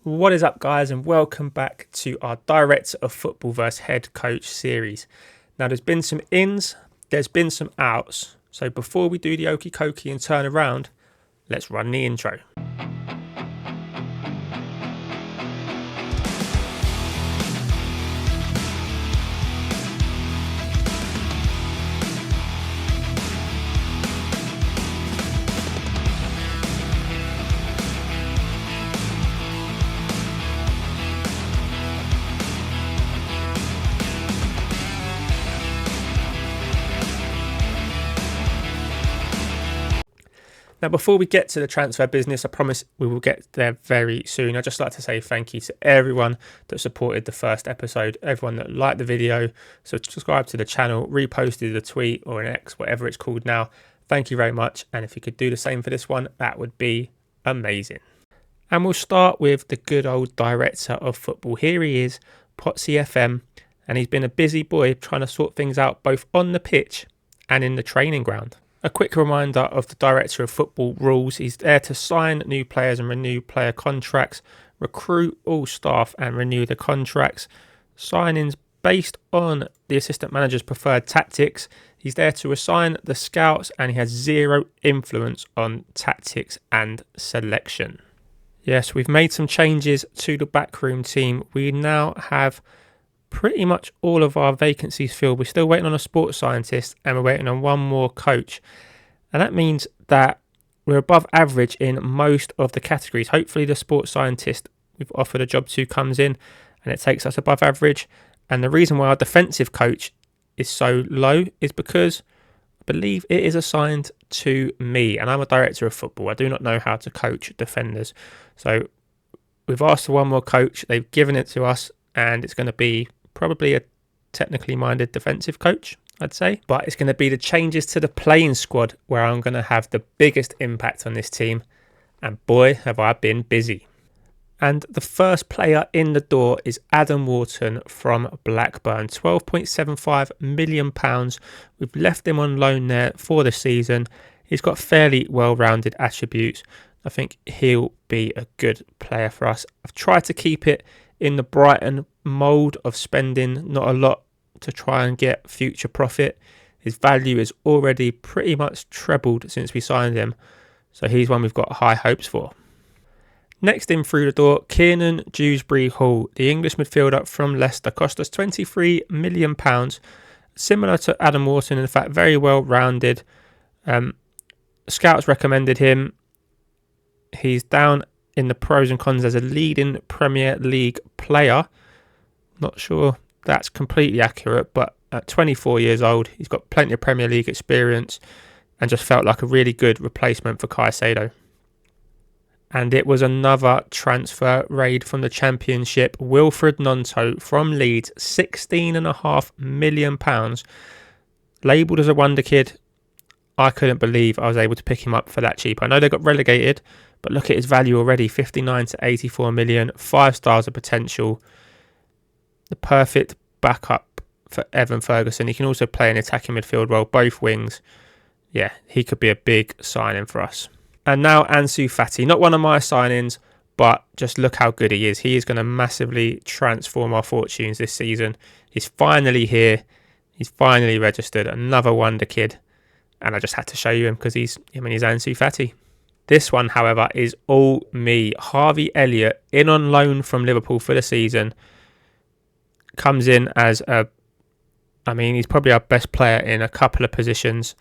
What is up, guys, and welcome back to our Director of Football vs Head Coach series. Now, there's been some ins, there's been some outs. So before we do the okie dokie and turn around, let's run the intro. Now, before we get to the transfer business, I promise we will get there very soon. I'd just like to say thank you to everyone that supported the first episode, everyone that liked the video, subscribed to the channel, reposted the tweet or an X, whatever it's called now. Thank you very much. And if you could do the same for this one, that would be amazing. And we'll start with the good old Director of Football. Here he is, PottsyFM, and he's been a busy boy trying to sort things out both on the pitch and in the training ground. A quick reminder of the Director of Football rules. He's there to sign new players and renew player contracts, recruit all staff and renew the contracts, signings based on the assistant manager's preferred tactics. He's there to assign the scouts, and he has zero influence on tactics and selection. Yes, we've made some changes to the backroom team. We now have pretty much all of our vacancies filled. We're still waiting on a sports scientist and we're waiting on one more coach. And that means that we're above average in most of the categories. Hopefully the sports scientist we've offered a job to comes in and it takes us above average. And the reason why our defensive coach is so low is because I believe it is assigned to me, and I'm a Director of Football. I do not know how to coach defenders. So we've asked for one more coach. They've given it to us, and it's going to be probably a technically minded defensive coach, I'd say. But it's going to be the changes to the playing squad where I'm going to have the biggest impact on this team. And boy, have I been busy. And the first player in the door is Adam Wharton from Blackburn. £12.75 million. We've left him on loan there for the season. He's got fairly well-rounded attributes. I think he'll be a good player for us. I've tried to keep it in the Brighton mould of spending not a lot to try and get future profit. His value is already pretty much trebled since we signed him, so he's one we've got high hopes for. Next in through the door, Kiernan Dewsbury-Hall, the English midfielder from Leicester, cost us £23 million. Similar to Adam Wharton, in fact, very well rounded. Scouts recommended him. He's down in the pros and cons as a leading Premier League player. Not sure that's completely accurate, but at 24 years old, he's got plenty of Premier League experience and just felt like a really good replacement for Caicedo. And it was another transfer raid from the Championship. Wilfred Gnonto from Leeds, £16.5 million. Labelled as a wonder kid. I couldn't believe I was able to pick him up for that cheap. I know they got relegated, but look at his value already, 59 to 84 million, 5 stars of potential. The perfect backup for Evan Ferguson. He can also play an attacking midfield role, both wings. Yeah, he could be a big signing for us. And now Ansu Fati, not one of my signings, but just look how good he is. He is going to massively transform our fortunes this season. He's finally here. He's finally registered. Another wonder kid. And I just had to show you him because he's Ansu Fati. This one, however, is all me. Harvey Elliott, in on loan from Liverpool for the season, comes in as he's probably our best player in a couple of positions.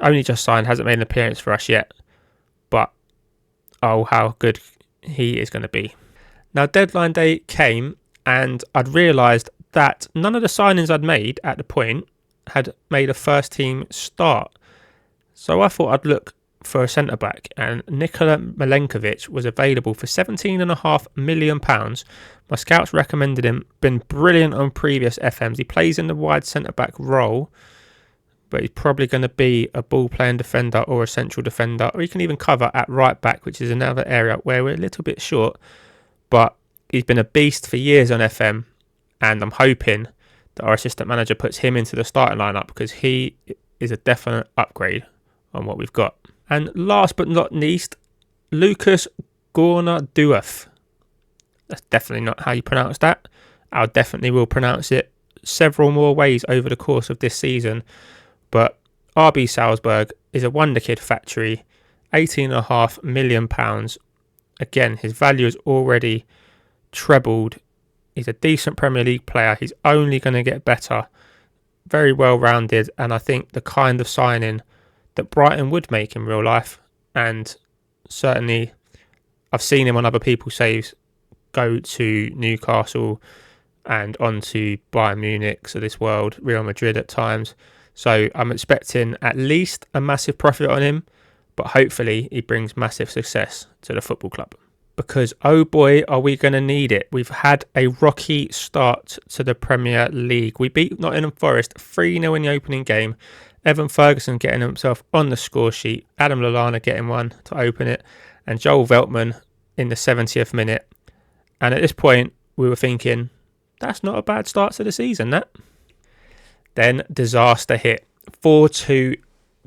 Only just signed, hasn't made an appearance for us yet. But, oh, how good he is going to be. Now, deadline day came and I'd realised that none of the signings I'd made at the point had made a first team start. So I thought I'd look for a centre-back, and Nikola Milenkovic was available for £17.5 million. My scouts recommended him, been brilliant on previous FMs. He plays in the wide centre-back role, but he's probably going to be a ball-playing defender or a central defender, or he can even cover at right-back, which is another area where we're a little bit short. But he's been a beast for years on FM, and I'm hoping that our assistant manager puts him into the starting lineup because he is a definite upgrade on what we've got. And last but not least, Lucas Gorna-Duaf. That's definitely not how you pronounce that. I definitely will pronounce it several more ways over the course of this season. But RB Salzburg is a wonder kid factory, £18.5 million. Again, his value is already trebled. He's a decent Premier League player. He's only going to get better. Very well rounded, and I think the kind of signing that Brighton would make in real life. And certainly, I've seen him on other people's saves go to Newcastle and on to Bayern Munich, so this world, Real Madrid at times. So I'm expecting at least a massive profit on him, but hopefully he brings massive success to the football club. Because, oh boy, are we going to need it. We've had a rocky start to the Premier League. We beat Nottingham Forest 3-0 in the opening game. Evan Ferguson getting himself on the score sheet. Adam Lallana getting one to open it. And Joel Veltman in the 70th minute. And at this point, we were thinking, that's not a bad start to the season, that. Then disaster hit. 4-2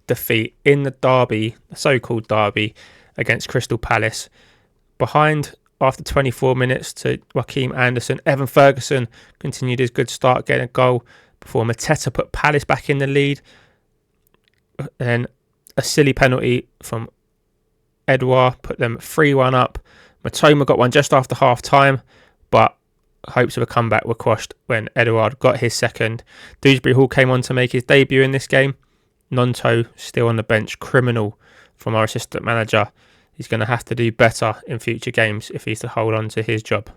defeat in the derby, the so-called derby, against Crystal Palace. Behind after 24 minutes to Joachim Andersen. Evan Ferguson continued his good start, getting a goal before Mateta put Palace back in the lead. Then a silly penalty from Edouard put them 3-1 up. Matoma got one just after half time, but hopes of a comeback were quashed when Edouard got his second. Dewsbury Hall came on to make his debut in this game. Nonto still on the bench. Criminal from our assistant manager. He's going to have to do better in future games if he's to hold on to his job.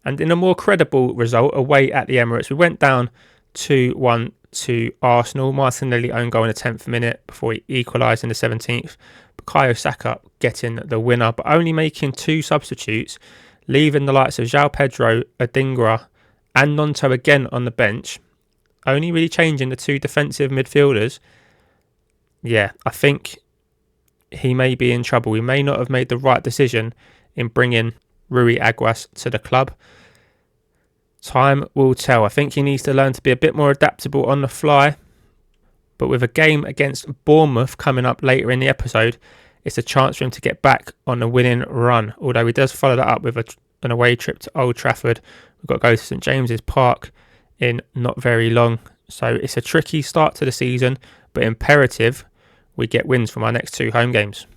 And in a more credible result away at the Emirates, we went down 2-1 to Arsenal. Martinelli own goal in the 10th minute before he equalised in the 17th. Bukayo Saka getting the winner, but only making 2 substitutes, leaving the likes of João Pedro, Adingra and Nonto again on the bench. Only really changing the 2 defensive midfielders. Yeah, I think he may be in trouble. We may not have made the right decision in bringing Rui Aguas to the club. Time will tell. I think he needs to learn to be a bit more adaptable on the fly. But with a game against Bournemouth coming up later in the episode, it's a chance for him to get back on a winning run. Although he does follow that up with an away trip to Old Trafford. We've got to go to St James's Park in not very long. So it's a tricky start to the season, but imperative we get wins from our next 2 home games.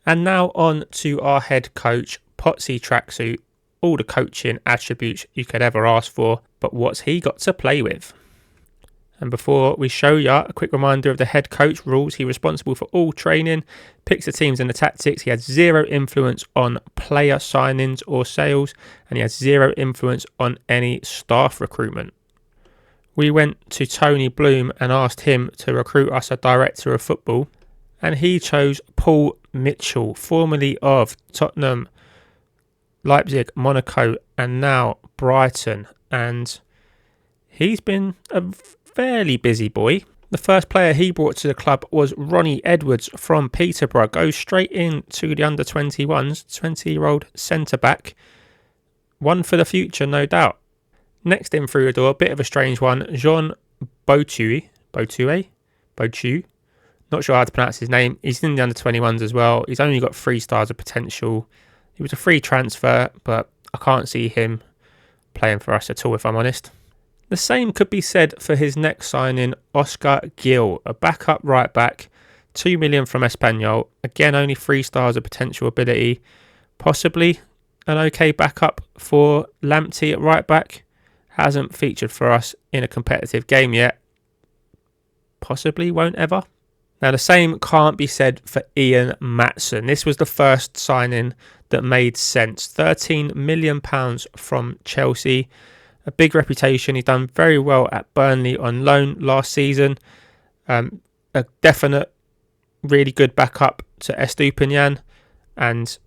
And now on to our head coach, Potsy tracksuit. All the coaching attributes you could ever ask for, but what's he got to play with? And before we show you, a quick reminder of the head coach rules. He's responsible for all training, picks the teams and the tactics. He has 0 influence on player signings or sales, and he has 0 influence on any staff recruitment. We went to Tony Bloom and asked him to recruit us a director of football, and he chose Paul Mitchell, formerly of Tottenham, Leipzig, Monaco, and now Brighton. And he's been a fairly busy boy. The first player he brought to the club was Ronnie Edwards from Peterborough. Goes straight into the under-21s, 20-year-old centre-back. One for the future, no doubt. Next in through the door, a bit of a strange one, Jean Botu. Not sure how to pronounce his name. He's in the under-21s as well. He's only got 3 stars of potential. He was a free transfer, but I can't see him playing for us at all, if I'm honest. The same could be said for his next signing, Oscar Gil, a backup right back, 2 million from Espanyol. Again, only 3 stars of potential ability. Possibly an okay backup for Lamptey at right back. Hasn't featured for us in a competitive game yet. Possibly won't ever. Now, the same can't be said for Ian Matson. This was the first signing that made sense. £13 million from Chelsea. A big reputation. He's done very well at Burnley on loan last season. A definite, really good backup to Estupiñán. And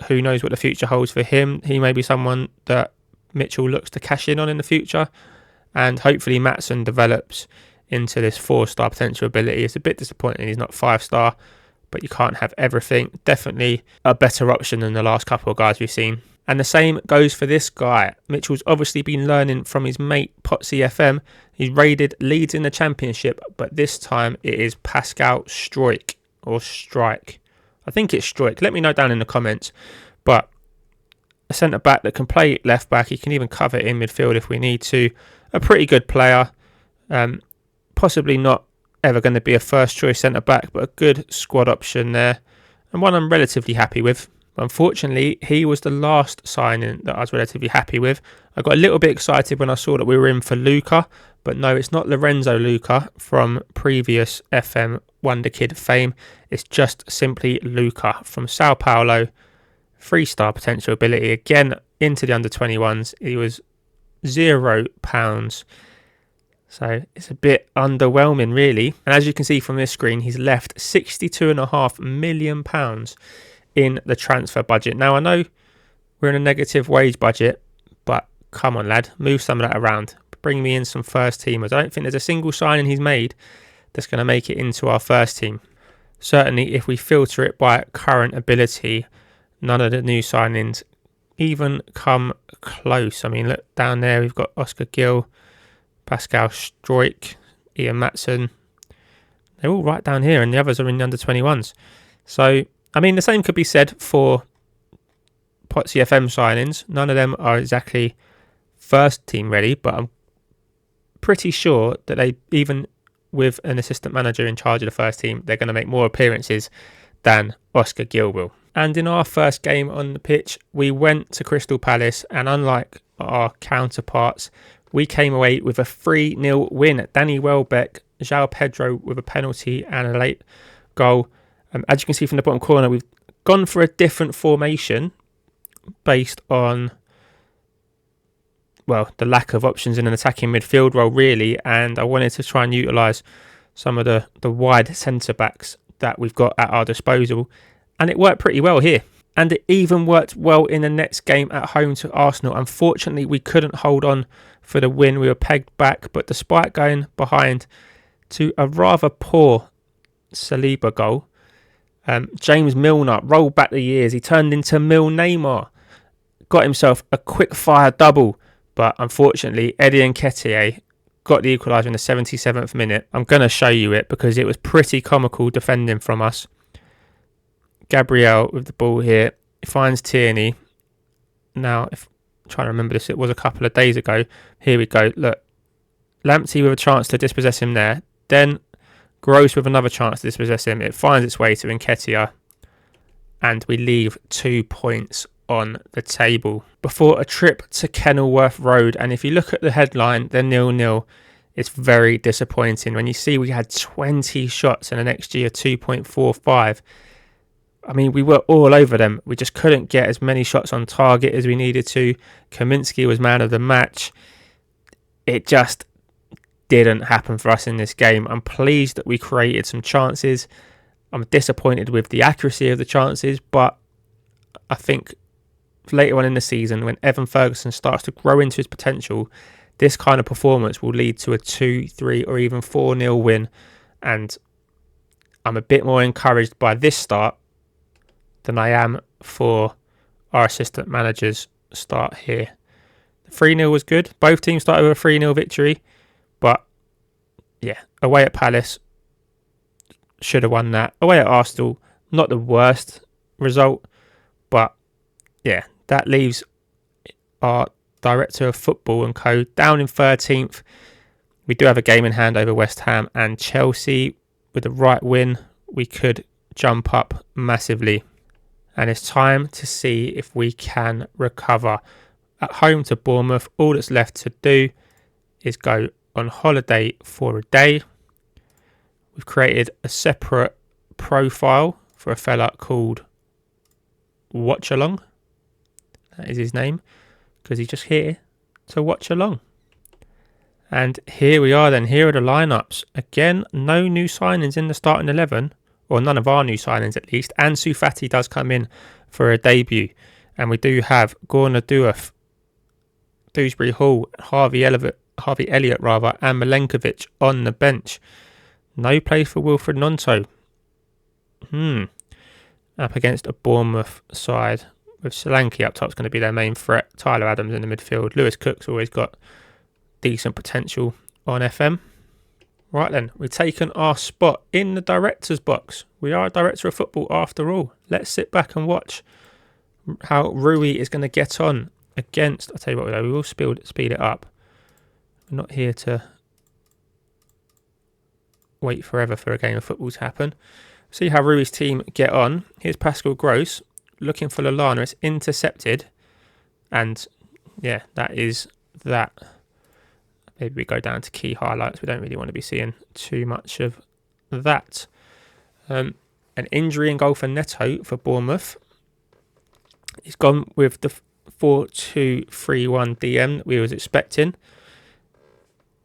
who knows what the future holds for him. He may be someone that Mitchell looks to cash in on in the future. And hopefully Matson develops into this 4-star potential ability. It's a bit disappointing he's not 5-star, but you can't have everything. Definitely a better option than the last couple of guys we've seen. And the same goes for this guy. Mitchell's obviously been learning from his mate PottsyFM. He's raided Leeds in the Championship, but this time it is Pascal Struijk or Strike. I think it's Struijk. Let me know down in the comments. But a centre-back that can play left-back. He can even cover in midfield if we need to. A pretty good player. Possibly not ever going to be a first-choice centre-back, but a good squad option there. And one I'm relatively happy with. Unfortunately, he was the last signing that I was relatively happy with. I got a little bit excited when I saw that we were in for Luca, but no, it's not Lorenzo Luca from previous FM Wonder Kid fame. It's just simply Luca from Sao Paulo. 3-star potential ability. Again, into the under-21s. He was £0. So it's a bit underwhelming, really. And as you can see from this screen, he's left £62.5 million in the transfer budget. Now, I know we're in a negative wage budget, but come on, lad, move some of that around. Bring me in some first teamers. I don't think there's a single signing he's made that's going to make it into our first team. Certainly, if we filter it by current ability, none of the new signings even come close. I mean, look down there, we've got Oscar Gill, Pascal Stroik, Ian Matson. They're all right down here, and the others are in the under-21s. So, I mean, the same could be said for PottsyFM signings. None of them are exactly first team ready, but I'm pretty sure that they, even with an assistant manager in charge of the first team, they're going to make more appearances than Oscar Gill will. And in our first game on the pitch, we went to Crystal Palace, and unlike our counterparts, we came away with a 3-0 win. Danny Welbeck, João Pedro with a penalty and a late goal. As you can see from the bottom corner, we've gone for a different formation based on, well, the lack of options in an attacking midfield role, really. And I wanted to try and utilise some of the wide centre-backs that we've got at our disposal. And it worked pretty well here. And it even worked well in the next game at home to Arsenal. Unfortunately, we couldn't hold on for the win. We were pegged back. But despite going behind to a rather poor Saliba goal, James Milner rolled back the years. He turned into Mil Neymar. Got himself a quick fire double. But unfortunately, Eddie Nketiah got the equaliser in the 77th minute. I'm going to show you it because it was pretty comical defending from us. Gabriel with the ball here. He finds Tierney. Now, if I'm trying to remember this, it was a couple of days ago. Here we go. Look, Lamptey with a chance to dispossess him there. Then Gross with another chance to dispossess him. It finds its way to Nketiah. And we leave 2 points on the table before a trip to Kenilworth Road. And if you look at the headline, they're 0-0. It's very disappointing. When you see we had 20 shots and an XG of 2.45. I mean, we were all over them. We just couldn't get as many shots on target as we needed to. Kaminsky was man of the match. It just didn't happen for us in this game. I'm pleased that we created some chances. I'm disappointed with the accuracy of the chances, but I think later on in the season, when Evan Ferguson starts to grow into his potential, this kind of performance will lead to a 2-3 or even 4-0 win. And I'm a bit more encouraged by this start than I am for our assistant manager's start here. The 3-0 was good. Both teams started with a 3-0 victory. But, yeah, away at Palace, should have won that. Away at Arsenal, not the worst result. But, yeah, that leaves our Director of Football and Co. down in 13th. We do have a game in hand over West Ham and Chelsea. With the right win, we could jump up massively. And it's time to see if we can recover. At home to Bournemouth, all that's left to do is go on holiday for a day. We've created a separate profile for a fella called Watch Along. That is his name, because he's just here to watch along. And here we are then. Here are the lineups. Again, no new signings in the starting 11. Or none of our new signings at least. Ansu Fati does come in for a debut. And we do have Gorna DOF, Dewsbury Hall, Harvey Elliott, and Milenkovic on the bench. No place for Wilfred Gnonto. Up against a Bournemouth side with Solanke up top is going to be their main threat. Tyler Adams in the midfield. Lewis Cook's always got decent potential on FM. Right then, we've taken our spot in the director's box. We are a director of football after all. Let's sit back and watch how Rui is going to get on against. I'll tell you what, though, we will speed it up. We're not here to wait forever for a game of football to happen. See how Rui's team get on. Here's Pascal Gross looking for Lallana. It's intercepted. And yeah, that is that. Maybe we go down to key highlights. We don't really want to be seeing too much of that. An injury in goal for Neto for Bournemouth. He's gone with the 4-2-3-1 DM that we was expecting.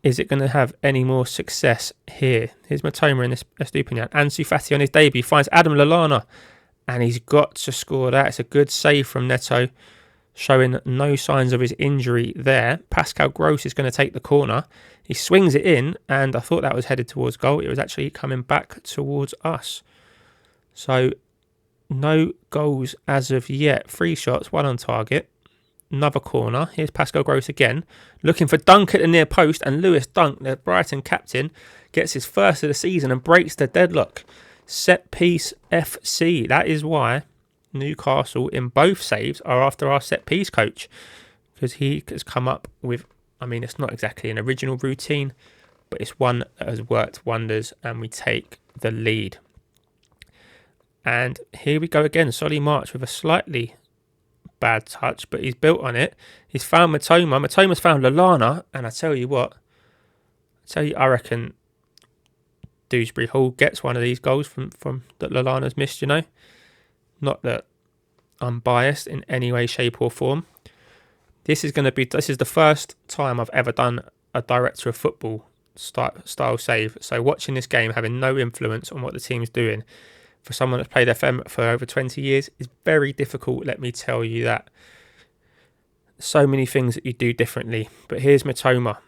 Is it going to have any more success here? Here's Matoma in this Estupinian. Ansu Fati on his debut finds Adam Lallana, and he's got to score that. It's a good save from Neto, showing no signs of his injury there. Pascal Gross is going to take the corner. He swings it in, and I thought that was headed towards goal. It was actually coming back towards us. So no goals as of yet. 3 shots, 1 on target. Another corner. Here's Pascal Gross again, looking for Dunk at the near post, and Lewis Dunk, the Brighton captain, gets his first of the season and breaks the deadlock. Set piece FC. That is why Newcastle in both saves are after our set piece coach, because he has come up with, I mean, it's not exactly an original routine, but it's one that has worked wonders, and we take the lead. And here we go again. Solly March with a slightly bad touch, but he's built on it. He's found Matoma. Matoma's found Lallana, and I tell you what, I reckon Dewsbury Hall gets one of these goals from that Lallana's missed, you know. Not that I'm biased in any way, shape or form. This is the first time I've ever done a director of football style save. So watching this game, having no influence on what the team's doing, for someone that's played FM for over 20 years, is very difficult, let me tell you that. So many things that you do differently. But here's Matoma.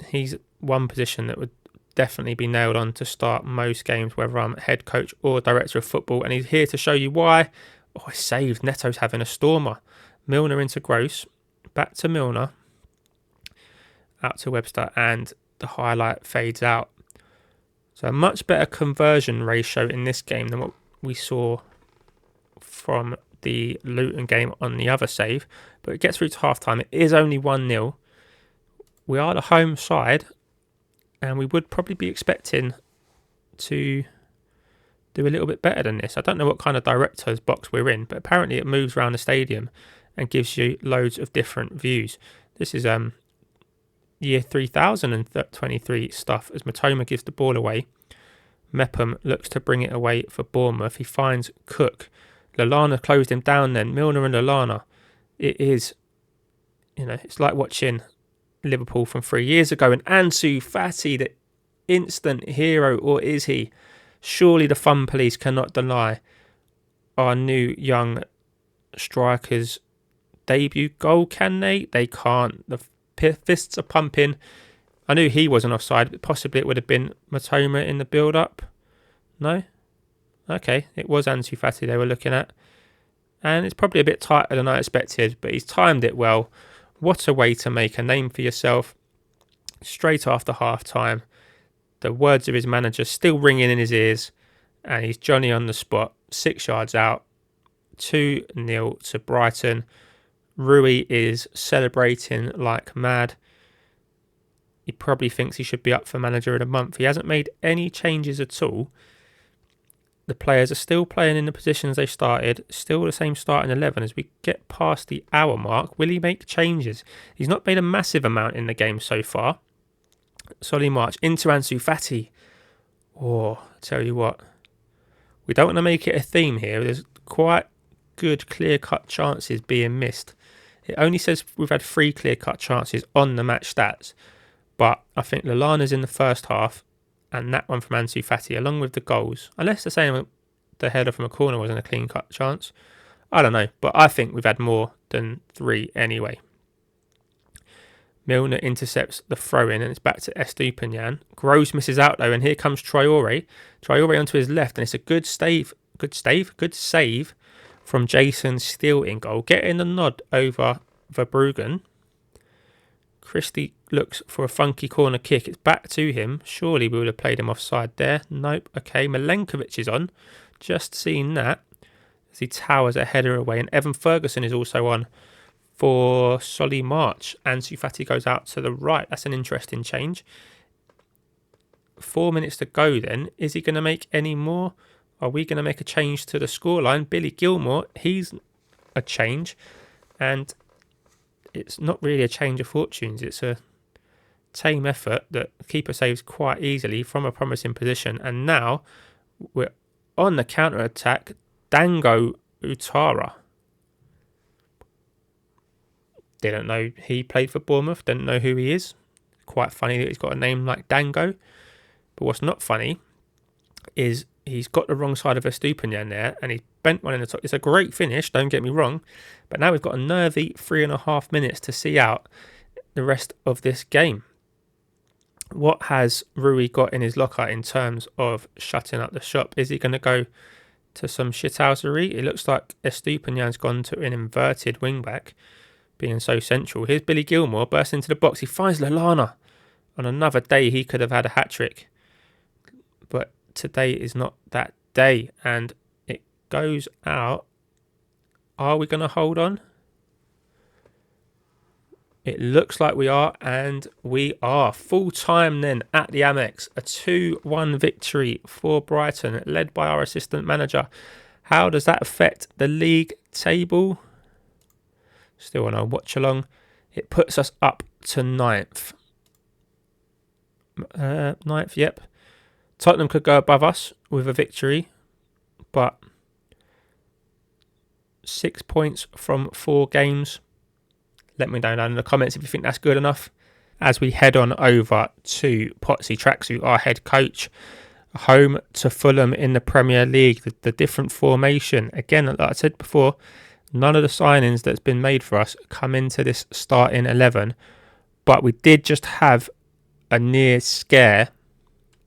He's one position that would definitely be nailed on to start most games, whether I'm head coach or director of football. And he's here to show you why. Oh, I saved. Neto's having a stormer. Milner into Gross. Back to Milner. Out to Webster. And the highlight fades out. So a much better conversion ratio in this game than what we saw from the Luton game on the other save. But it gets through to half-time. It is only 1-0. We are the home side, and we would probably be expecting to do a little bit better than this. I don't know what kind of director's box we're in, but apparently it moves around the stadium and gives you loads of different views. This is year 3023 stuff, as Matoma gives the ball away. Mepham looks to bring it away for Bournemouth. He finds Cook. Lallana closed him down then. Milner and Lallana. It is, it's like watching Liverpool from 3 years ago. And Ansu Fati, the instant hero, or is he? Surely the fun police cannot deny our new young striker's debut goal, can they? They can't. The fists are pumping. I knew he wasn't offside, but possibly it would have been Matoma in the build-up. No? Okay, it was Ansu Fati they were looking at. And it's probably a bit tighter than I expected, but he's timed it well. What a way to make a name for yourself. Straight after half-time, the words of his manager still ringing in his ears, and he's Johnny on the spot, 6 yards out, 2-0 to Brighton. Rui is celebrating like mad. He probably thinks he should be up for manager of the month. He hasn't made any changes at all. The players are still playing in the positions they started, still the same starting 11. As we get past the hour mark, will he make changes? He's not made a massive amount in the game so far. Solly March into Ansu Fati. Oh, I tell you what, we don't want to make it a theme here. There's quite good clear-cut chances being missed. It only says we've had 3 clear-cut chances on the match stats. But I think Lallana's in the first half, and that one from Ansu Fati, along with the goals. Unless they're saying the header from a corner wasn't a clean-cut chance. I don't know, but I think we've had more than 3 anyway. Milner intercepts the throw-in, and it's back to Estupinian. Gross misses out, though, and here comes Traore. Traore onto his left, and it's a good save from Jason Steele in goal, getting the nod over Verbruggen. Christie looks for a funky corner kick. It's back to him. Surely we would have played him offside there. Nope. Okay, Milenkovic is on. Just seen that. as he towers a header away. And Evan Ferguson is also on for Solly March. Ansu Fati goes out to the right. That's an interesting change. 4 minutes to go then. Is he going to make any more? Are we going to make a change to the scoreline? Billy Gilmore, he's a change. And it's not really a change of fortunes. It's a tame effort that the keeper saves quite easily from a promising position. And now we're on the counter-attack. Dango Utara. Didn't know he played for Bournemouth. Didn't know who he is. Quite funny that he's got a name like Dango. But what's not funny is he's got the wrong side of Estupiñán there, and he's bent one in the top. It's a great finish, don't get me wrong. But now we've got a nervy 3.5 minutes to see out the rest of this game. What has Rui got in his locker in terms of shutting up the shop? Is he going to go to some shithousery? It looks like Estupiñán's gone to an inverted wing-back, being so central. Here's Billy Gilmore, bursts into the box. He finds Lallana. On another day, he could have had a hat-trick. But today is not that day. And it goes out. Are we going to hold on? It looks like we are, and we are. Full time then at the Amex. A 2-1 victory for Brighton, led by our assistant manager. How does that affect the league table? Still on our watch along. It puts us up to 9th. 9th, yep. Tottenham could go above us with a victory, but 6 points from 4 games. Let me know down in the comments if you think that's good enough. As we head on over to Potsy Tracksuit, our head coach, home to Fulham in the Premier League, the different formation. Again, like I said before, none of the signings that's been made for us come into this starting 11, but we did just have a near scare,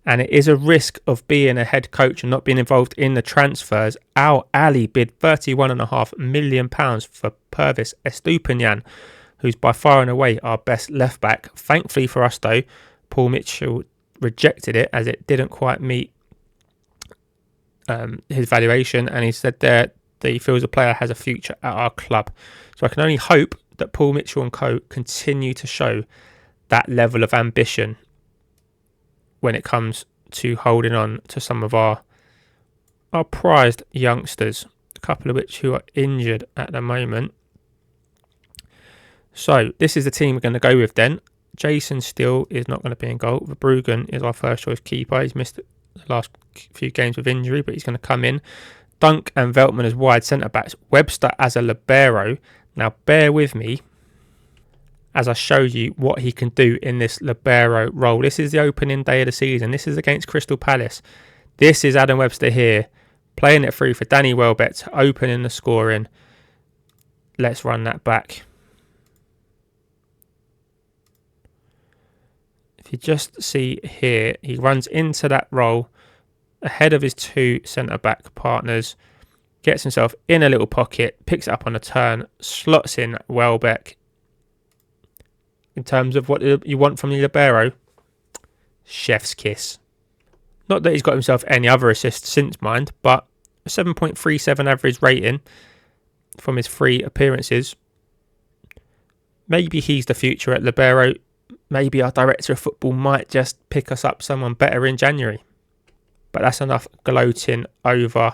and it is a risk of being a head coach and not being involved in the transfers. Al Ali bid £31.5 million for Pervis Estupiñán, who's by far and away our best left back. Thankfully for us though, Paul Mitchell rejected it as it didn't quite meet his valuation, and he said there that he feels the player has a future at our club. So I can only hope that Paul Mitchell and co continue to show that level of ambition when it comes to holding on to some of our prized youngsters, a couple of which who are injured at the moment. So this is the team we're going to go with then. Jason Steele is not going to be in goal. Verbruggen is our first choice keeper. He's missed the last few games with injury, but he's going to come in. Dunk and Veltman as wide centre-backs. Webster as a libero. Now bear with me as I show you what he can do in this libero role. This is the opening day of the season. This is against Crystal Palace. This is Adam Webster here, playing it through for Danny Welbeck, opening the scoring. Let's run that back. If you just see here, he runs into that role ahead of his 2 centre-back partners, gets himself in a little pocket, picks it up on a turn, slots in Welbeck. In terms of what you want from the libero, chef's kiss. Not that he's got himself any other assists since, mind, but a 7.37 average rating from his 3 appearances. Maybe he's the future at libero. Maybe our director of football might just pick us up someone better in January. But that's enough gloating over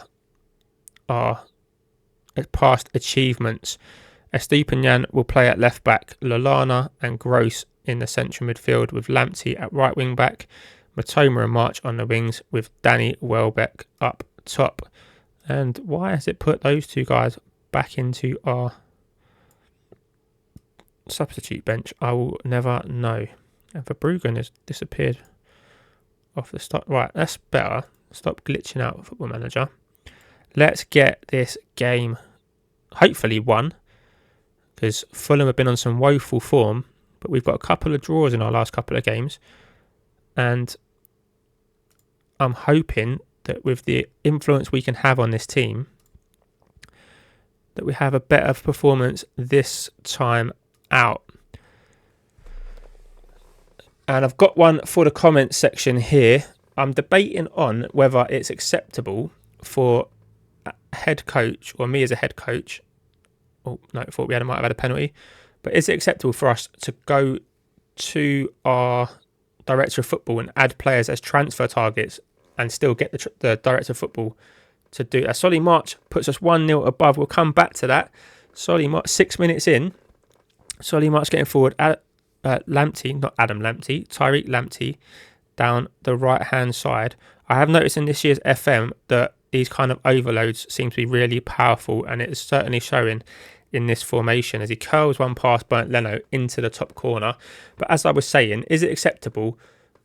our past achievements. Estupiñán will play at left back, Lallana and Gross in the central midfield with Lamptey at right wing back, Matoma and March on the wings with Danny Welbeck up top. And why has it put those 2 guys back into our substitute bench? I will never know. And Verbruggen has disappeared off the start. Right, that's better. Stop glitching out with Football Manager. Let's get this game hopefully won, because Fulham have been on some woeful form, but we've got a couple of draws in our last couple of games, and I'm hoping that with the influence we can have on this team, that we have a better performance this time out. And I've got one for the comments section here. I'm debating on whether it's acceptable for head coach, or me as a head coach, oh no, I thought might have had a penalty, but is it acceptable for us to go to our director of football and add players as transfer targets and still get the director of football to do a Solly March puts us 1-0 above. We'll come back to that. Solly March, 6 minutes in, Solly March getting forward at Lamptey, not Adam Lamptey, Tyreek Lamptey down the right hand side. I have noticed in this year's FM that these kind of overloads seem to be really powerful, and it is certainly showing in this formation as he curls one past Bernd Leno into the top corner. But as I was saying, is it acceptable?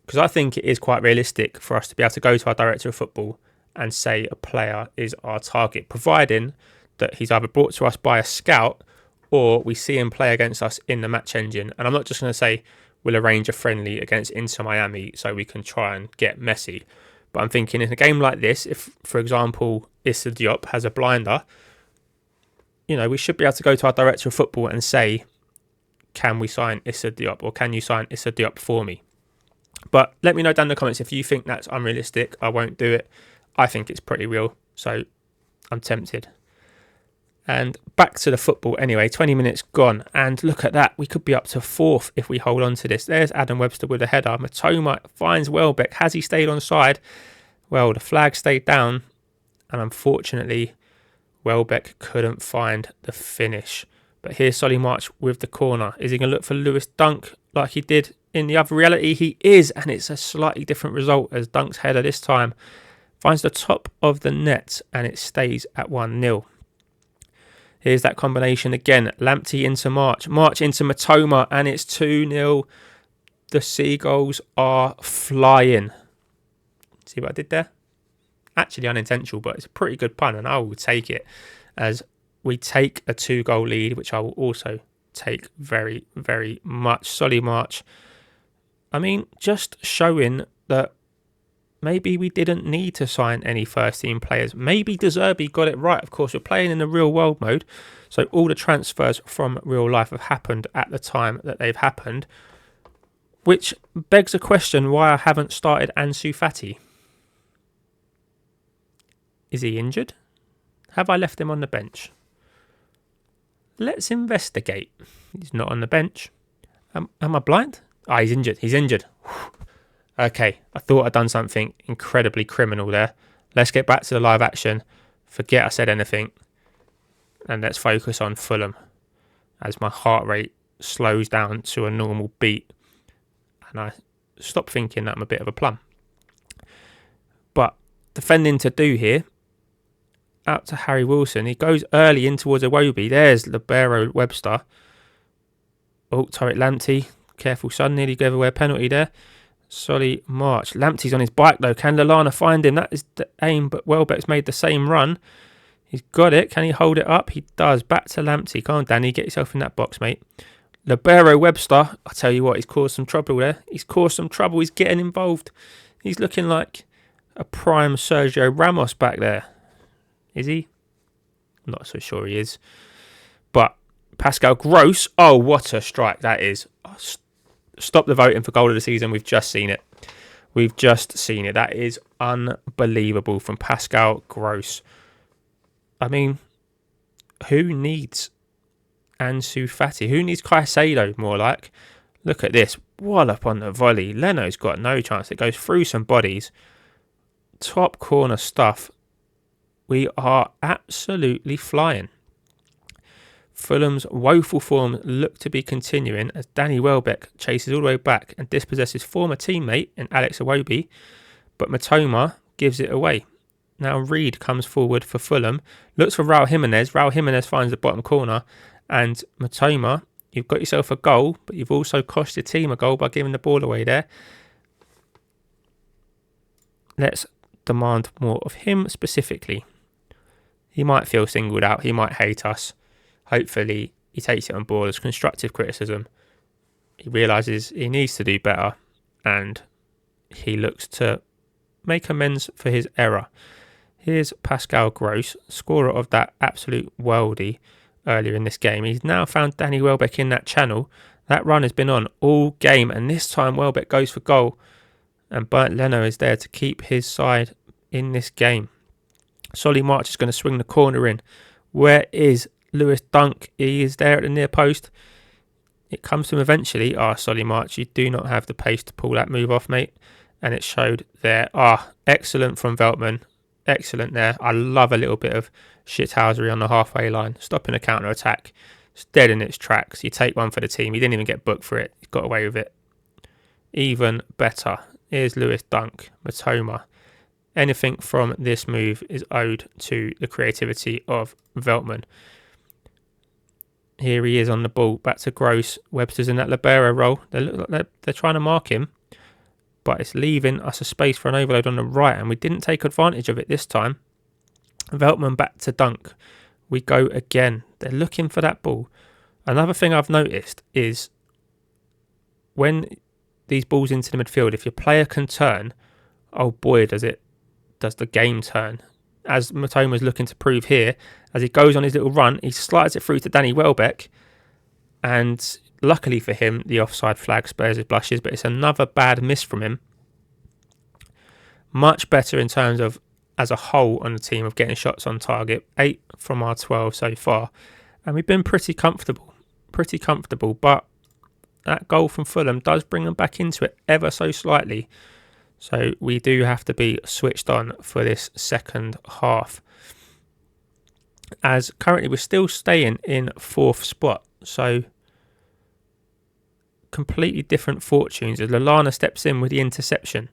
Because I think it is quite realistic for us to be able to go to our director of football and say a player is our target, providing that he's either brought to us by a scout or we see him play against us in the match engine. And I'm not just going to say we'll arrange a friendly against Inter Miami so we can try and get Messi. But I'm thinking in a game like this, if, for example, Issa Diop has a blinder, you know, we should be able to go to our director of football and say, can we sign Issa Diop, or can you sign Issa Diop for me? But let me know down in the comments if you think that's unrealistic. I won't do it. I think it's pretty real, so I'm tempted. And back to the football anyway, 20 minutes gone, and look at that, we could be up to 4th if we hold on to this. There's Adam Webster with a header. Matoma finds Welbeck. Has he stayed on side? Well, the flag stayed down, and unfortunately Welbeck couldn't find the finish. But here's Solly March with the corner. Is he going to look for Lewis Dunk like he did in the other reality? He is, and it's a slightly different result as Dunk's header this time finds the top of the net and it stays at 1-0. Here's that combination again. Lamptey into March. March into Matoma, and it's 2-0. The Seagulls are flying. See what I did there? Actually unintentional, but it's a pretty good pun, and I will take it as we take a 2-goal lead, which I will also take very, very much. Solly March, I mean, just showing that maybe we didn't need to sign any first-team players. Maybe De Zerbi got it right. Of course, we're playing in the real world mode, so all the transfers from real life have happened at the time that they've happened, which begs a question why I haven't started Ansu Fati. Is he injured? Have I left him on the bench? Let's investigate. He's not on the bench. Am I blind? He's injured. He's injured. Okay, I thought I'd done something incredibly criminal there. Let's get back to the live action. Forget I said anything. And let's focus on Fulham as my heart rate slows down to a normal beat. And I stop thinking that I'm a bit of a plum. But defending to do here. Out to Harry Wilson. He goes early in towards Iwobi. There's Libero Webster. Oh, Tyreek Lamptey. Careful, son. Nearly gave away a penalty there. Solly March. Lamptey's on his bike though. Can Lallana find him? That is the aim, but Welbeck's made the same run. He's got it. Can he hold it up? He does. Back to Lamptey. Come on, Danny. Get yourself in that box, mate. Libero Webster. I tell you what, he's caused some trouble there. He's caused some trouble. He's getting involved. He's looking like a prime Sergio Ramos back there. Is he? I'm not so sure he is. But Pascal Gross. Oh, what a strike that is. Oh, stop the voting for goal of the season. We've just seen it. We've just seen it. That is unbelievable from Pascal Gross. I mean, who needs Ansu Fati? Who needs Caicedo more like? Look at this. Wallop on the volley. Leno's got no chance. It goes through some bodies. Top corner stuff. We are absolutely flying. Fulham's woeful form look to be continuing as Danny Welbeck chases all the way back and dispossesses former teammate in Alex Iwobi, but Matoma gives it away. Now Reed comes forward for Fulham, looks for Raul Jimenez. Raul Jimenez finds the bottom corner, and Matoma, you've got yourself a goal, but you've also cost your team a goal by giving the ball away there. Let's demand more of him specifically. He might feel singled out. He might hate us. Hopefully, he takes it on board as constructive criticism. He realises he needs to do better, and he looks to make amends for his error. Here's Pascal Gross, scorer of that absolute worldie earlier in this game. He's now found Danny Welbeck in that channel. That run has been on all game, and this time Welbeck goes for goal, and Bernd Leno is there to keep his side in this game. Solly March is going to swing the corner in. Where is Lewis Dunk? He is there at the near post. It comes to him eventually. Solly March, you do not have the pace to pull that move off, mate. And it showed there. Excellent from Veltman. Excellent there. I love a little bit of shithousery on the halfway line. Stopping a counter-attack. It's dead in its tracks. You take one for the team. He didn't even get booked for it. He got away with it. Even better. Here's Lewis Dunk. Matoma. Anything from this move is owed to the creativity of Veltman. Here he is on the ball. Back to Gross. Webster's in that libero role. They're trying to mark him, but it's leaving us a space for an overload on the right, and we didn't take advantage of it this time. Veltman back to Dunk. We go again. They're looking for that ball. Another thing I've noticed is when these balls into the midfield, if your player can turn, oh boy, does the game turn. As Matoma's looking to prove here, as he goes on his little run, he slides it through to Danny Welbeck, and luckily for him, the offside flag spares his blushes, but it's another bad miss from him. Much better in terms of, as a whole on the team, of getting shots on target. 8 from our 12 so far, and we've been pretty comfortable, but that goal from Fulham does bring them back into it ever so slightly. So we do have to be switched on for this second half. As currently we're still staying in 4th spot. So completely different fortunes as Lallana steps in with the interception.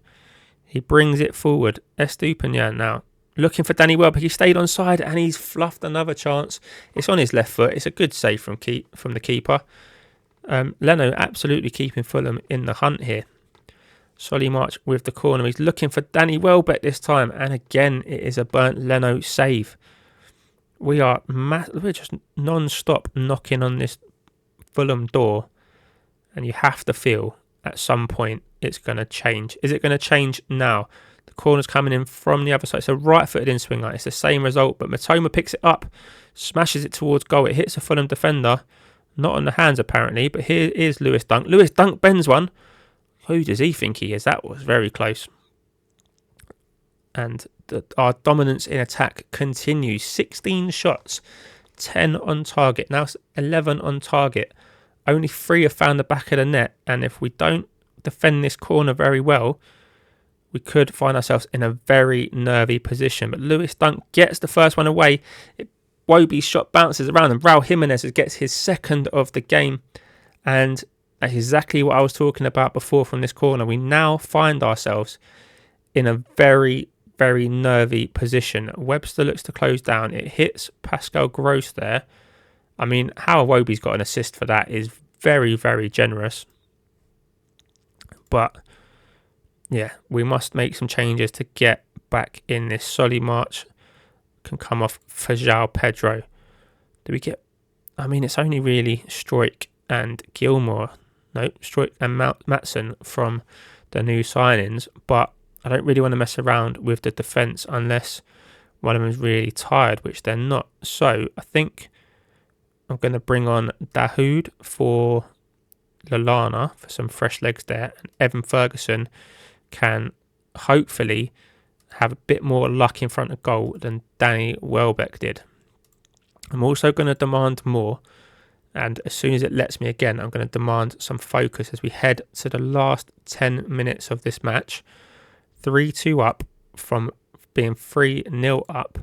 He brings it forward. Estupiñán now looking for Danny Welbeck. He stayed onside and he's fluffed another chance. It's on his left foot. It's a good save from the keeper. Leno absolutely keeping Fulham in the hunt here. Solly March with the corner. He's looking for Danny Welbeck this time. And again, it is a burnt Leno save. We're just non-stop knocking on this Fulham door. And you have to feel at some point it's going to change. Is it going to change now? The corner's coming in from the other side. It's a right-footed in-swinger. It's the same result. But Matoma picks it up. Smashes it towards goal. It hits a Fulham defender. Not on the hands apparently. But here is Lewis Dunk. Lewis Dunk bends one. Who does he think he is? That was very close. And our dominance in attack continues. 16 shots, 10 on target. Now it's 11 on target. Only 3 have found the back of the net. And if we don't defend this corner very well, we could find ourselves in a very nervy position. But Lewis Dunk gets the first one away. Wobie's shot bounces around and Raul Jimenez gets his second of the game. And that's exactly what I was talking about before from this corner. We now find ourselves in a very, very nervy position. Webster looks to close down. It hits Pascal Gross there. I mean, how Wobie's got an assist for that is very, very generous. But, yeah, we must make some changes to get back in this. Solly March can come off for João Pedro. Do we get... I mean, it's only really Struijk and Gilmore. No, Struijk and Matson from the new signings, but I don't really want to mess around with the defence unless one of them is really tired, which they're not. So I think I'm going to bring on Dahoud for Lallana for some fresh legs there, and Evan Ferguson can hopefully have a bit more luck in front of goal than Danny Welbeck did. I'm also going to demand more. And as soon as it lets me again, I'm going to demand some focus as we head to the last 10 minutes of this match. 3-2 up from being 3-0 up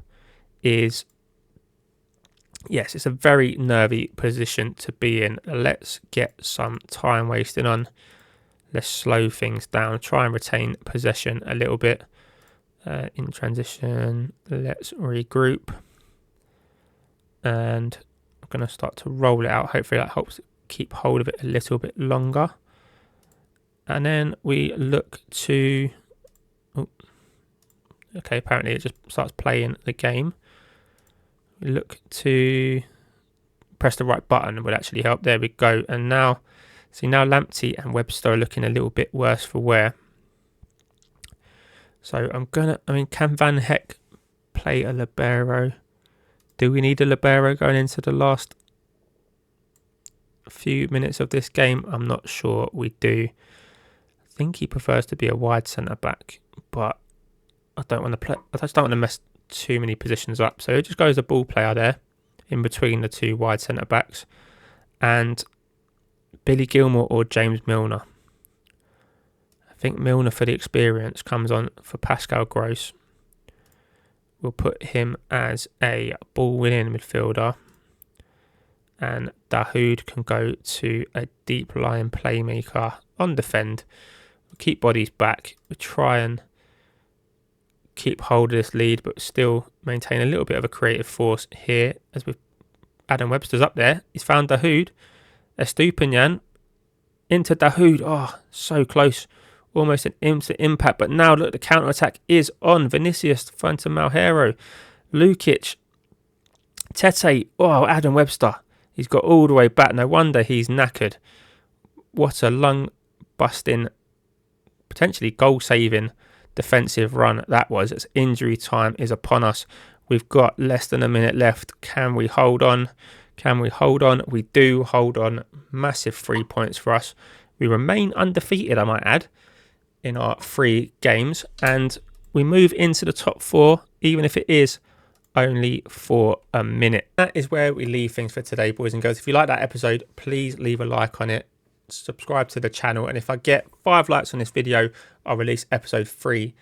is, yes, it's a very nervy position to be in. Let's get some time wasting on. Let's slow things down. Try and retain possession a little bit. In transition, let's regroup. And I'm going to start to roll it out. Hopefully that helps keep hold of it a little bit longer. And then we look to... okay, apparently it just starts playing the game. We look to press the right button would actually help. There we go. And now, see, now Lamptey and Webster are looking a little bit worse for wear. So can Van Heck play a libero? Do we need a libero going into the last few minutes of this game? I'm not sure we do. I think he prefers to be a wide centre back, but I don't want to play. I just don't want to too many positions up. So it just goes a ball player there in between the two wide centre-backs. And Billy Gilmore or James Milner. I think Milner, for the experience, comes on for Pascal Gross. We'll put him as a ball-winning midfielder. And Dahoud can go to a deep-lying playmaker on defend. We'll keep bodies back. We'll try and keep hold of this lead, but still maintain a little bit of a creative force here. As with Adam Webster's up there, he's found Dahoud. Estupiñán into Dahoud. Oh, so close. Almost an instant impact. But now look, the counter-attack is on. Vinicius, Phantom Malheiro, Lukic, Tete. Oh, Adam Webster. He's got all the way back. No wonder he's knackered. What a lung-busting, potentially goal-saving defensive run that was. As injury time is upon us. We've got less than a minute left. Can we hold on? Can we hold on? We do hold on. Massive 3 points for us. We remain undefeated, I might add, in our 3 games. And we move into the top 4, even if it is only for a minute. That is where we leave things for today, boys and girls. If you like that episode, please leave a like on it. Subscribe to the channel. And if I get 5 likes on this video, I'll release episode 3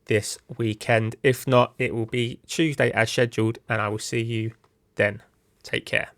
this weekend. If not, it will be Tuesday as scheduled. And I will see you then. Take care.